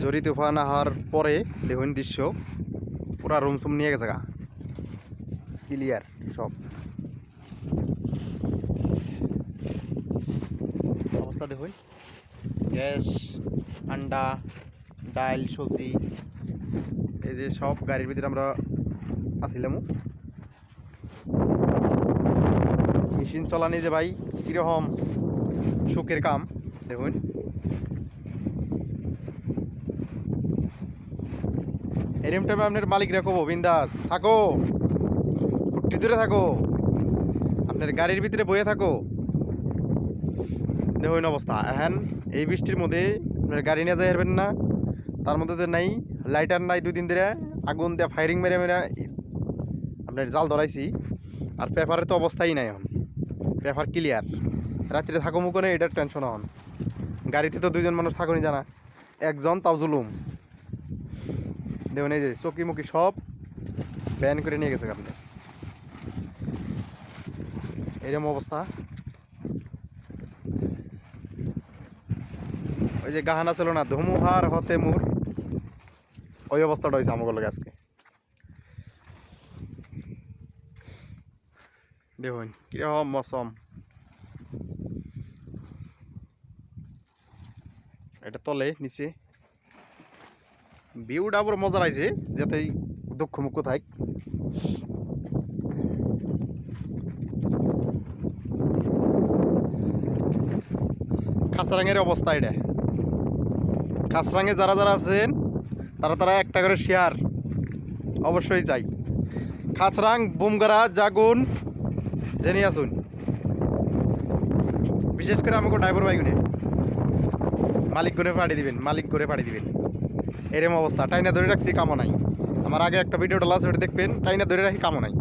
জরি তুফান আহার পরে দেখুন দৃশ্য পুরা রুম সুম নিয়ে গেছে গা ক্লিয়ার সব অবস্থা দেখুন গ্যাস আন্ডা ডাল সবজি এই যে সব গাড়ির ভিতরে আমরা আসিলাম মেশিন চলানি যে ভাই কীরকম সুখের কাম দেখুন এরম টাইমে আপনার মালিকরা কব বিন্দাস থাকো খুঁটি ধরে থাকো আপনার গাড়ির ভিতরে বয়ে থাকো দেখুন অবস্থা এখন এই বৃষ্টির মধ্যে আপনার গাড়ি নিয়ে যাই পারবেন না তার মধ্যে তো নাই লাইটার নাই 2 দিন ধরে আগুন দিয়ে ফায়ারিং মেরে মেরে আপনার জাল ধরাইছি আর পেপারের তো অবস্থাই নাই এখন পেপার ক্লিয়ার রাত্রে থাকো মুখে এটার টেনশন হন গাড়িতে তো 2 জন মানুষ থাকুনি জানা একজন তাও জুলুম দেখুন এই যে চকি মুখি সব ব্যান করে নিয়ে গেছে আপনি এরকম অবস্থা ওই যে গাহানা ছিল না ধুমুহার হতে মুর ওই অবস্থাটা হয়েছে আমার লগে আজকে দেখুন কিরকম মৌসুম এটা তলে নিচে ভিউটা পুরো মজা লাগছে যাতে দুঃখ মুখ থাক খাসরাঙের অবস্থা এটা খাসরাঙে যারা যারা আছেন তারা একটা করে শেয়ার অবশ্যই চাই খাসরাং বুমগারা জাগুন জেনে আসুন বিশেষ করে আমাকে ড্রাইভার বাইক মালিক করে পাঠিয়ে দিবেন এরম অবস্থা টাইনা ধরে রাখছি কামো নাই আমার আগে একটা ভিডিও ডলা আছে ওটা দেখবেন টাইনা ধরে রাখি কামো নাই